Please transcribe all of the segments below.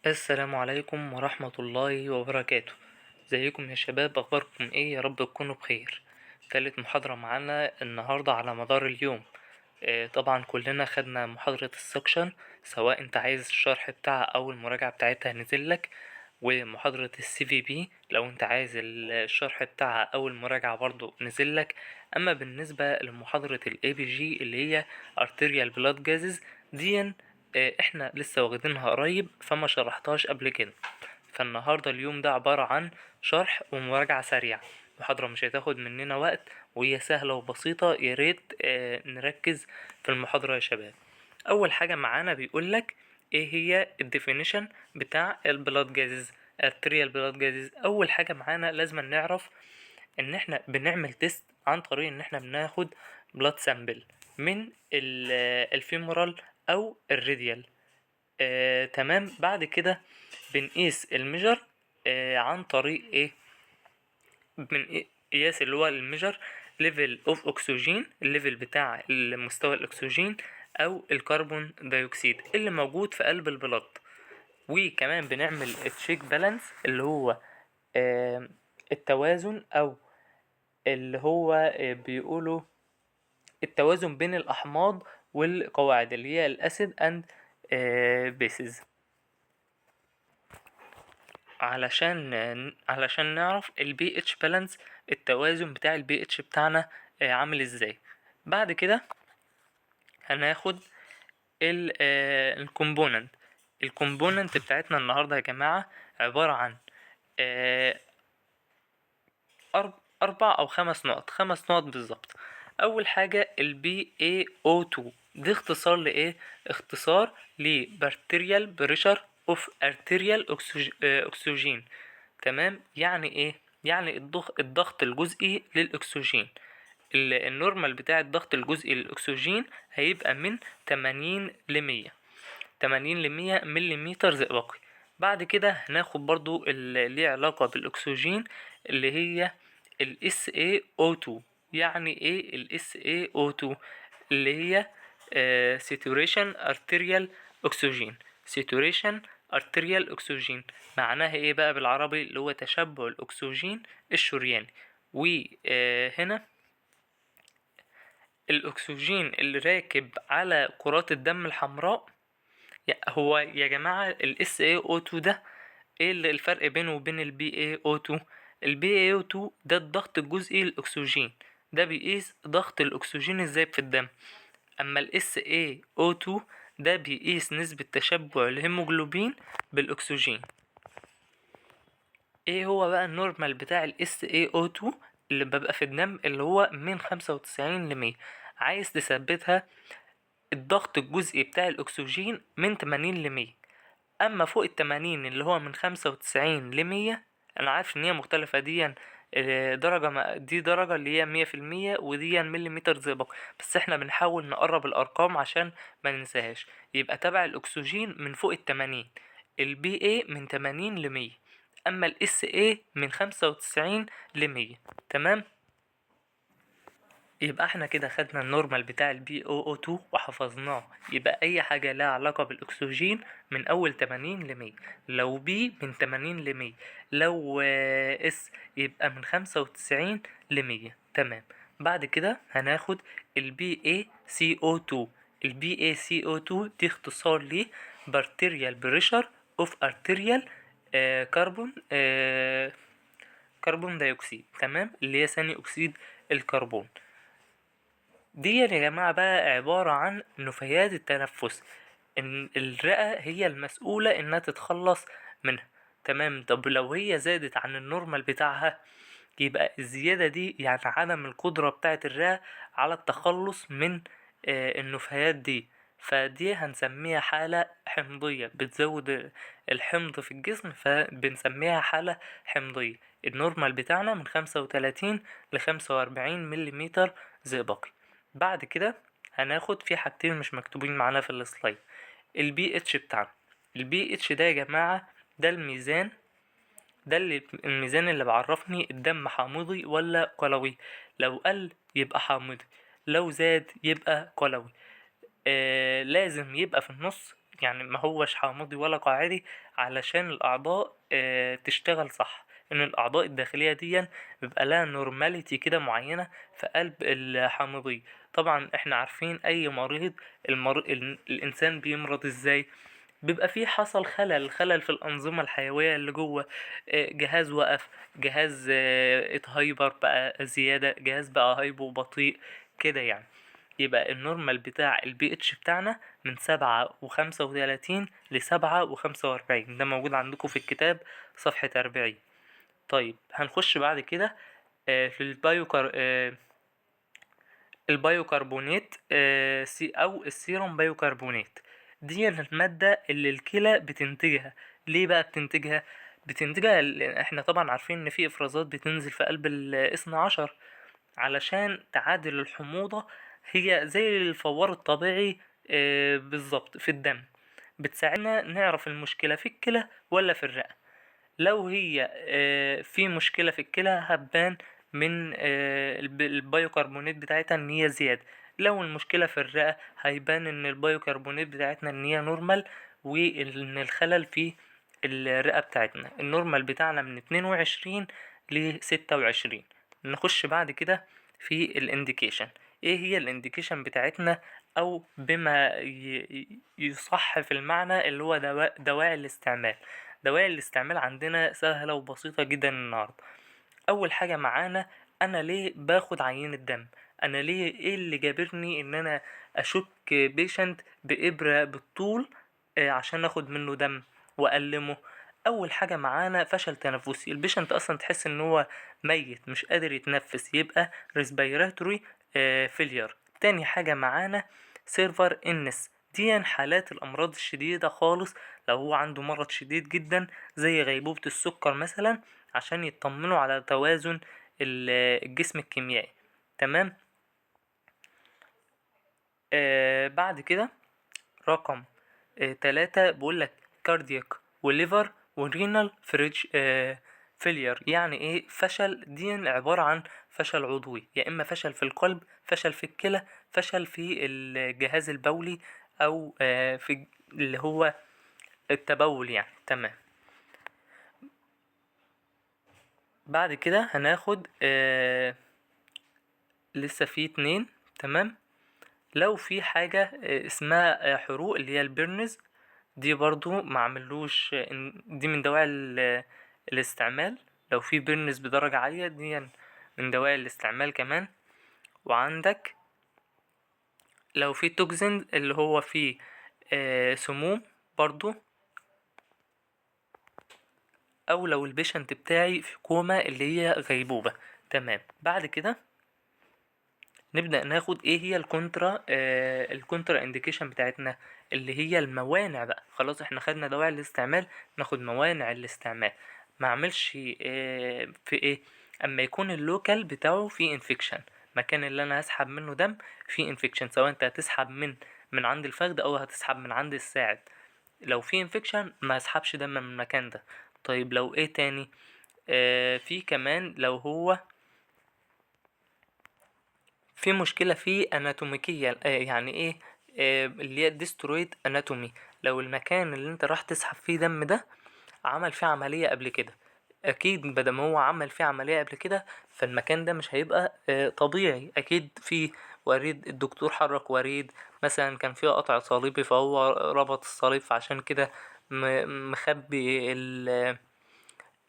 السلام عليكم ورحمة الله وبركاته. ازيكم يا شباب، اخباركم ايه؟ يا رب تكونوا بخير. تالت محاضرة معانا النهاردة على مدار اليوم. طبعا كلنا خدنا محاضرة السكشن، سواء انت عايز الشرح بتاعها او المراجعة بتاعتها نزلك، ومحاضرة السي في بي لو انت عايز الشرح بتاعها او المراجعة برضو نزلك. اما بالنسبة لمحاضرة الاي بي جي اللي هي arterial blood gases دي، احنا لسه واخدينها قريب فما شرحتهاش قبل كده. فالنهاردة اليوم ده عبارة عن شرح ومراجعة سريعة. محاضرة مش هتاخد مننا وقت، وهي سهلة وبسيطة. ياريت نركز في المحاضرة يا شباب. أول حاجة معانا بيقولك ايه هي الديفينيشن بتاع البلاد جازز، arterial blood gases. أول حاجة معانا لازم نعرف ان احنا بنعمل تيست عن طريق ان احنا بناخد بلاد سامبل من الفيمورال او الراديال. تمام. بعد كده بنقيس الميجر عن طريق ايه؟ قياس اللي هو الميجر ليفل اوف اكسجين، الليفل بتاع مستوى الاكسجين او الكربون دايوكسيد اللي موجود في قلب البلد. وكمان بنعمل تشيك بالانس اللي هو آه التوازن، او اللي هو بيقولوا التوازن بين الأحماض والقواعد اللي هي الأسيد أند بيسز، علشان نعرف البي اتش بالانس، التوازن بتاع البي اتش بتاعنا عامل ازاي. بعد كده هناخد الكومبوننت. الكومبوننت بتاعتنا النهارده يا جماعة عبارة عن آه، أربع أو خمس نقط، خمس نقط بالظبط. أول حاجة البي اي او 2، دي اختصار لإيه؟ اختصار لبكتيريال بريشر اوف ارتيريال أكسجين. تمام. يعني إيه؟ يعني الضغط الجزئي للأكسجين. النورمال بتاع الضغط الجزئي للأكسجين هيبقى من 80 ل 100، 80 ل 100 مليمتر زئبقي. بعد كده هناخد برضو اللي ليه علاقة بالأكسجين، اللي هي ال SaO2. يعني ايه ال SaO2؟ اللي هي saturation arterial oxygen. saturation arterial oxygen معناها ايه بقى بالعربي؟ اللي هو تشبع الأكسجين الشرياني. وهنا الأكسجين اللي راكب على كرات الدم الحمراء. هو يا جماعة ال SaO2 ده ايه اللي الفرق بينه وبين ال BaO2؟ ال BaO2 ده الضغط الجزئي للأكسجين، ده بيقيس ضغط الأكسجين الذايب في الدم. أما ال SaO2 ده بيقيس نسبة تشبع الهيموجلوبين بالأكسجين. ايه هو بقى النورمال بتاع ال SaO2 اللي ببقى في الدم؟ اللي هو من 95 ل100. عايز تثبتها، الضغط الجزئي بتاع الأكسجين من 80 ل100. اما فوق ال80 اللي هو من 95 ل100، انا عارف ان هي مختلفة دي. درجة دي درجة اللي هي 100%، ودي مليمتر زئبق، بس احنا بنحاول نقرب الارقام عشان ما ننساهاش. يبقى تبع الاكسجين من فوق ال80، البي اي من 80 ل100، اما الاس اي من 95 ل100. تمام. يبقى احنا كده خدنا النورمال بتاع البي او او 2 وحفظناه. يبقى اي حاجة لها علاقة بالاكسجين من اول 80 ل 100. لو بي من 80 ل 100، لو اس يبقى من 95 ل 100. تمام. بعد كده هناخد البي اي سي او 2. البي اي سي او 2 دي اختصار ليه بارتيريال بريشر اوف ارتيريال كربون كربون دايوكسيد. تمام. اللي هي ثاني اكسيد الكربون. دي يا جماعة بقى عبارة عن نفايات التنفس، ان الرئة هي المسؤولة انها تتخلص منها. تمام. طب لو هي زادت عن النورمال بتاعها، يبقى الزيادة دي يعني عدم القدرة بتاعت الرئة على التخلص من النفايات دي. فدي هنسميها حالة حمضية، بتزود الحمض في الجسم، فبنسميها حالة حمضية. النورمال بتاعنا من 35 ل45 مليمتر زئبقي. بعد كده هناخد في حاجتين مش مكتوبين معانا في السلايد. البي اتش بتاعنا. البي اتش ده يا جماعة ده الميزان، ده الميزان اللي بعرفني الدم حامضي ولا قلوي. لو قل يبقى حامضي، لو زاد يبقى قلوي. لازم يبقى في النص. يعني ما هوش حامضي ولا قاعدي، علشان الأعضاء تشتغل صح. إن الأعضاء الداخلية دي بيبقى لها نورماليتي كده معينة في قلب الحامضية. طبعا احنا عارفين أي مريض، الإنسان بيمرض ازاي؟ بيبقى فيه حصل خلل في الأنظمة الحيوية اللي جوه. جهاز وقف، جهاز اتهايبر بقى زيادة، جهاز بقى هايبو بطيء كده يعني. يبقى النورمال بتاع البي اتش بتاعنا من 7 و35 ل7 و45، ده موجود عندكم في الكتاب صفحة 40. طيب هنخش بعد كده في البايوكربونات، او السيروم بايوكربونات. دي المادة اللي الكلى بتنتجها. ليه بقى بتنتجها لأن احنا طبعا عارفين ان في افرازات بتنزل في قلب الاثنى عشر علشان تعادل الحموضة. هي زي الفوار الطبيعي بالظبط في الدم. بتساعدنا نعرف المشكلة في الكلى ولا في الرئة. لو هي في مشكلة في الكلى هتبان من البايوكربونات بتاعتها ان هي زيادة. لو المشكلة في الرئة هيبان ان البايوكربونات بتاعتنا ان هي نورمال، وان الخلل في الرئة بتاعتنا. النورمال بتاعنا من 22 ل26. نخش بعد كده في الانديكيشن. ايه هي الانديكيشن بتاعتنا؟ او بما يصح في المعنى اللي هو دواعي الاستعمال. دواعي الاستعمال عندنا سهلة وبسيطة جدا النهاردة. أول حاجة معانا، أنا ليه باخد عينة دم؟ أنا ليه إيه اللي جابرني إن أنا أشك بيشنت بإبرة بالطول عشان أخد منه دم وأقلمه؟ أول حاجة معانا فشل تنفسي. البيشنت أصلا تحس إن هو ميت مش قادر يتنفس، يبقى respiratory failure. تاني حاجة معانا سيرفر إنس. دي حالات الأمراض الشديدة خالص، لو هو عنده مرض شديد جدا زي غيبوبة السكر مثلا، عشان يطمنوا على توازن الجسم الكيميائي. تمام. بعد كده رقم 3 بيقولك كاردياك وليفر ورينال فريج فيلير. يعني ايه فشل؟ دي عبارة عن فشل عضوي، يا اما فشل في القلب، فشل في الكلى، فشل في الجهاز البولي، او في اللي هو التبول يعني. تمام. بعد كده هناخد لسه في 2. تمام. لو في حاجة اسمها حروق اللي هي البيرنز، دي برضو معملوش دي من دواعي الاستعمال. لو في بيرنز بدرجة عالية دي من دواعي الاستعمال كمان. وعندك لو في توكسين اللي هو فيه سموم برضو، او لو البيشنت بتاعي في كوما اللي هي غيبوبة. تمام. بعد كده نبدأ ناخد ايه هي الكونترا انديكيشن بتاعتنا، اللي هي الموانع بقى. خلاص احنا خدنا دواعي الاستعمال، ناخد موانع الاستعمال. ما اعملش في ايه اما يكون اللوكال بتاعه فيه انفكشن. المكان اللي انا هسحب منه دم فيه انفكشن، سواء انت هتسحب من عند الفخذ او هتسحب من عند الساعد. لو فيه انفكشن ما اسحبش دم من المكان ده. طيب لو ايه تاني؟ في كمان لو هو في مشكلة فيه اناتوميكية. يعني ايه؟ اللي هي ديسترويد اناتومي. لو المكان اللي انت راح تسحب فيه دم ده عمل فيه عملية قبل كده، اكيد بدل هو عمل فيه عملية قبل كده فالمكان ده مش هيبقى طبيعي. اكيد في وريد، الدكتور حرك وريد مثلا، كان فيه قطع صليبي فهو ربط الصليب، فعشان كده مخبي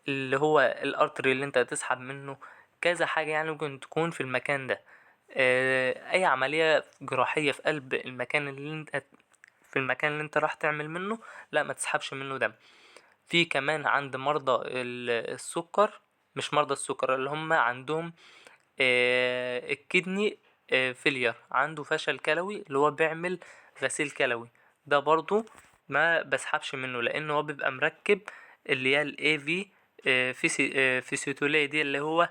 اللي هو الارتري اللي انت هتسحب منه. كذا حاجة يعني ممكن تكون في المكان ده. اي عملية جراحية في قلب المكان اللي انت راح تعمل منه، لا ما تسحبش منه دم. في كمان عند مرضى السكر، مش مرضى السكر اللي هم عندهم الكدني فيلير، عنده فشل كلوي اللي هو بيعمل غسيل كلوي، ده برضو ما بسحبش منه لانه هو بيبقى مركب اللي هي الاي في فيسيتوليه دي، اللي هو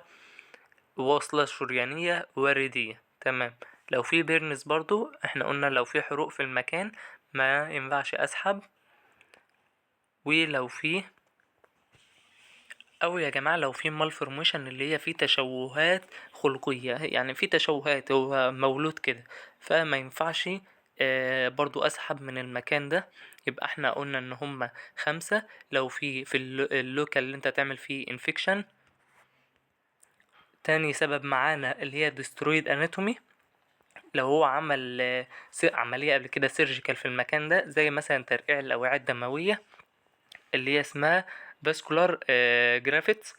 واصلة شريانية وردية. تمام. لو في بيرنز برضو احنا قلنا لو في حروق في المكان ما ينفعش اسحب. ولو في او يا جماعة لو في مالفورميشن اللي هي في تشوهات خلقية، يعني في تشوهات هو مولود كده، فما ينفعش برضو اسحب من المكان ده. يبقى احنا قلنا ان هما 5. لو في اللوكال اللي انت تعمل فيه انفكشن. تاني سبب معانا اللي هي destroyed anatomy، لو هو عمل عملية قبل كده سيرجيكال في المكان ده، زي مثلا ترقيع الأوعية الدموية اللي هي اسمها فاسكولار جرافيتس.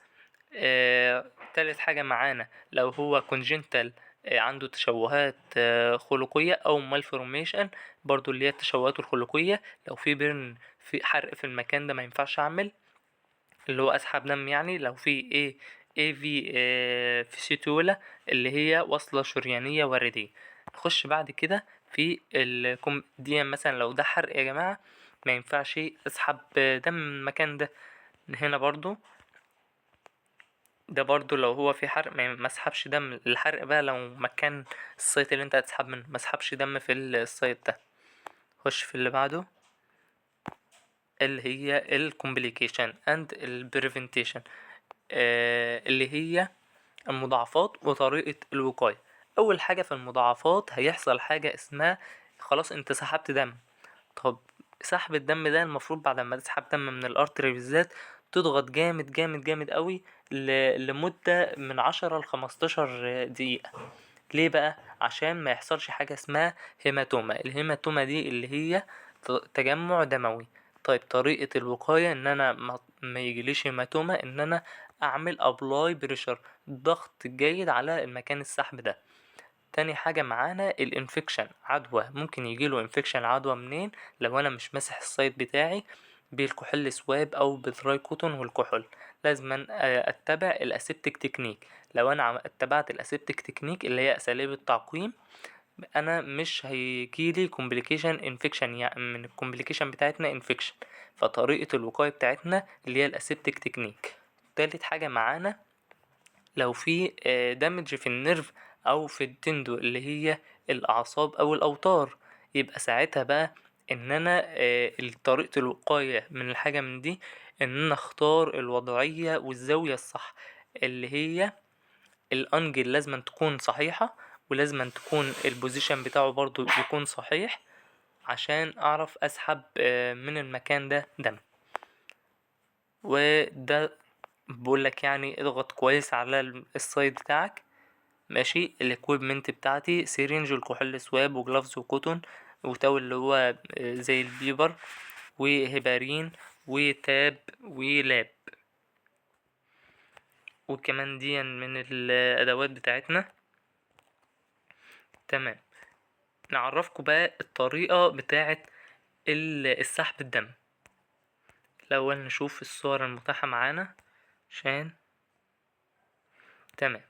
تالت حاجة معانا لو هو congenital، عنده تشوهات خلقية أو malformation، برضو اللي هي التشوهات الخلقية. لو في بيرن، في حرق في المكان ده، مينفعش أعمل اللي هو أسحب دم. يعني لو في AV فيسيتولا اللي هي وصلة شريانية وردية. نخش بعد كده في دي مثلا لو ده حرق يا جماعة، مينفعش أسحب دم من المكان ده. هنا برضو ده برضو لو هو في حرق ما اسحبش دم. الحرق بقى لو مكان السايت اللي انت هتسحب منه ما اسحبش دم في السايت ده. خش في اللي بعده اللي هي الكومبليكيشن اند البريفنتيشن، اللي هي المضاعفات وطريقة الوقاية. اول حاجة في المضاعفات هيحصل حاجة اسمها خلاص انت سحبت دم. طب سحب الدم ده المفروض بعد ما تسحب دم من الارتري بالذات تضغط جامد جامد جامد قوي لمدة من 10 ل15 دقيقة. ليه بقى؟ عشان ما يحصلش حاجة اسمها هيماتوما. الهيماتوما دي اللي هي تجمع دموي. طيب طريقة الوقاية ان انا ما يجيليش هيماتوما، ان انا اعمل ابلاي بريشر، ضغط جيد على المكان السحب ده. تاني حاجة معانا الانفكشن، عدوى. ممكن يجيله انفكشن عدوى منين؟ لو انا مش ماسح السايت بتاعي بالكحول سواب او بالدراي كوتون والكحول. لازم اتبع الاسيبتك تكنيك. لو انا اتبعت الاسيبتك تكنيك اللي هي اساليب التعقيم، انا مش هيجيلي كومبليكيشن انفكشن، يعني من الكومبليكيشن بتاعتنا انفكشن. فطريقة الوقاية بتاعتنا اللي هي الاسيبتك تكنيك. تالت حاجة معانا لو في دمج في النيرف او في التندو اللي هي الاعصاب او الاوتار، يبقى ساعتها بقى ان انا طريقة الوقاية من الحاجة من دي ان انا اختار الوضعية والزاوية الصح، اللي هي الانجل لازم تكون صحيحة، ولازم تكون البوزيشن بتاعه برضو يكون صحيح عشان اعرف اسحب من المكان ده دم. وده بقولك يعني اضغط كويس على السايد بتاعك. ماشي. الاكويبمنت بتاعتي سيرينج والكحول سواب وجلافز وكوتون وتاول اللي هو زي البيبر وهبارين وتاب ولاب. وكمان دي من الادوات بتاعتنا. تمام. نعرفكم بقى الطريقة بتاعت السحب الدم. الاول نشوف الصور المتاحة معانا عشان تمام.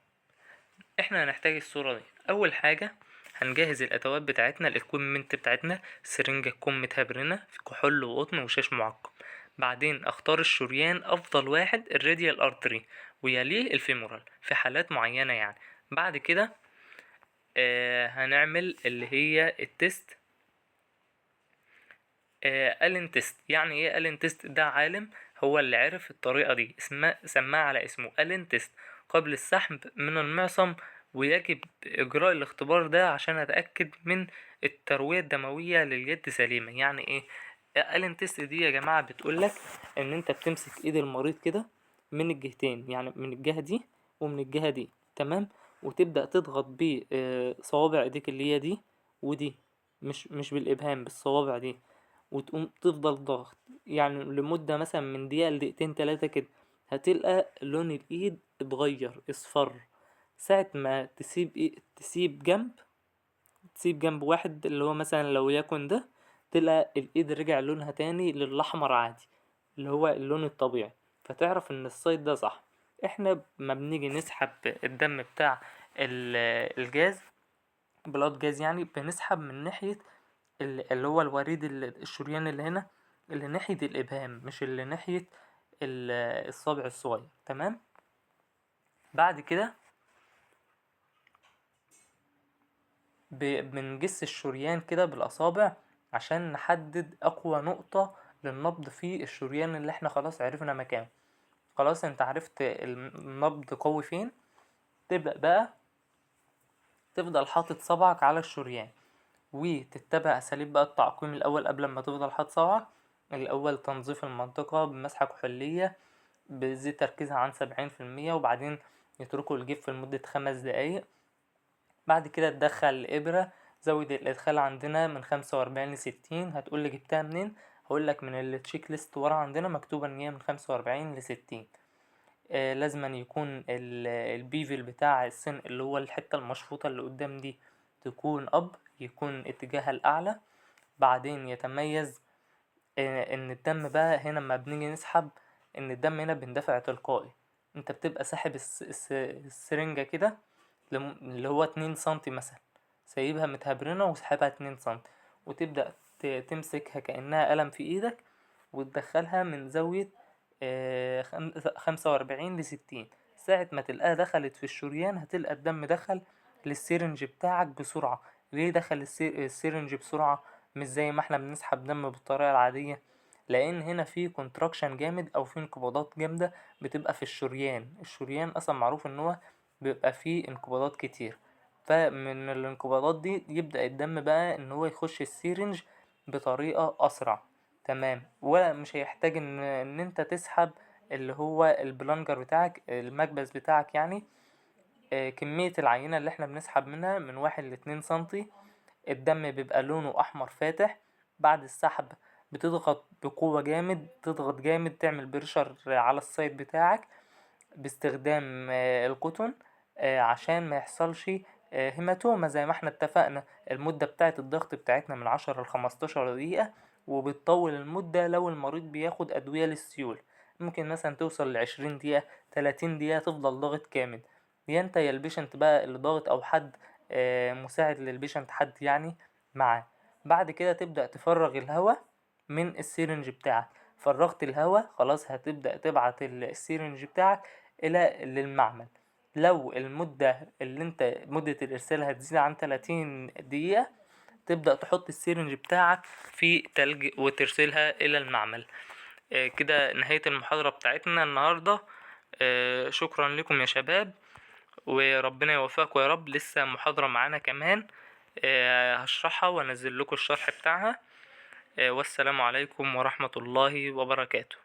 احنا هنحتاج الصورة دي. اول حاجة هنجهز الادوات بتاعتنا، الاكويبمنت بتاعتنا، سرنجة كم متهبرنة في كحول وقطن وشاش معقم. بعدين اختار الشريان افضل واحد الراديال ارتري ويليه الفيمورال في حالات معينة يعني. بعد كده هنعمل اللي هي التست. ألين تيست. يعني ايه ألين تيست؟ ده عالم هو اللي عرف الطريقة دي، سماها على اسمه ألين تيست قبل السحب من المعصم. ويجب إجراء الاختبار ده عشان أتأكد من التروية الدموية لليد سليمة. يعني ايه ألين تيست دي يا جماعة؟ بتقولك ان انت بتمسك ايد المريض كده من الجهتين، يعني من الجهة دي ومن الجهة دي، تمام، وتبدأ تضغط بيه صوابع ايديك اللي هي دي ودي، مش بالإبهام، بالصوابع دي، وتقوم تفضل ضغط يعني لمدة مثلا من دقيقة لدقيقتين 3 كده. هتلقى لون الإيد اتغير اصفر. ساعة ما تسيب جنب واحد اللي هو مثلا لو يكن ده، تلقى الإيد رجع لونها تاني للأحمر عادي اللي هو اللون الطبيعي. فتعرف ان السايت ده صح. احنا ما بنيجي نسحب الدم بتاع الجاز، بلاد جاز يعني، بنسحب من ناحية اللي هو الوريد الشريان اللي هنا، اللي ناحية الإبهام، مش اللي ناحية الصابع الصغير. تمام. بعد كده بنجس الشريان كده بالأصابع عشان نحدد أقوى نقطة للنبض في الشريان اللي احنا خلاص عرفنا مكانه. خلاص انت عرفت النبض قوي فين، تبدأ بقى تفضل حاطط صبعك على الشريان وتتبع أساليب بقى التعقيم الأول قبل ما تفضل حاطط صبعك. الأول تنظيف المنطقة بمسحة كحولية بتزيد تركيزها عن 70%، وبعدين يتركوا الجيف لمدة 5 دقايق. بعد كده تدخل الإبرة، زود الإدخال عندنا من 45 ل60. هتقولي جبتها منين؟ هقولك من التشيك ليست ورا عندنا مكتوبة ان هي من 45 ل60. لازما يكون البيفل بتاع السن اللي هو الحتة المشفوطة اللي قدام دي تكون أب، يكون اتجاهها الأعلى. بعدين يتميز ان الدم بقى هنا لما بنيجي نسحب، ان الدم هنا بيندفع تلقائي. انت بتبقى ساحب السرنجة كده اللي هو 2 سنتي مثلا، سايبها متهبرنة وسحبها 2 سنتي، وتبدأ تمسكها كأنها قلم في ايدك، وتدخلها من زاوية 45 ل60. ساعة ما تلقاها دخلت في الشريان هتلقى الدم دخل للسيرنج بتاعك بسرعة. ليه دخل السيرنج بسرعة مش زي ما احنا بنسحب دم بالطريقة العادية؟ لان هنا في كونتراكشن جامد او في انقباضات جامدة بتبقى في الشريان اصلا معروف ان هو بيبقى فيه انقباضات كتير. فمن الانقباضات دي يبدأ الدم بقى ان هو يخش السيرنج بطريقة اسرع. تمام، ولا مش هيحتاج ان انت تسحب اللي هو البلانجر بتاعك، المكبس بتاعك يعني. كمية العينة اللي احنا بنسحب منها من 1 ل2 سنتي. الدم بيبقى لونه احمر فاتح. بعد السحب بتضغط بقوة جامد، تضغط جامد، تعمل بريشر على السايد بتاعك باستخدام القطن، عشان ما يحصلش هيماتوما. زي ما احنا اتفقنا المدة بتاعة الضغط بتاعتنا من 10 ل15 دقيقة، وبتطول المدة لو المريض بياخد أدوية للسيول. ممكن مثلا توصل ل20 دقيقة، 30 دقيقة تفضل ضاغط كامل. يا انت يا البيشنت بقى اللي ضاغط، او حد مساعد للبيشنت، حد يعني معاه. بعد كده تبدأ تفرغ الهواء من السيرنج بتاعك. فرغت الهواء خلاص، هتبدأ تبعت السيرنج بتاعك الى للمعمل. لو المدة اللي انت مدة الارسال هتزيد عن 30 دقيقة، تبدأ تحط السيرنج بتاعك في تلج وترسلها الى المعمل. كده نهاية المحاضرة بتاعتنا النهاردة. شكرا لكم يا شباب، وربنا يوفقكم يا رب. لسه محاضرة معانا كمان هشرحها وانزل لكم الشرح بتاعها. والسلام عليكم ورحمة الله وبركاته.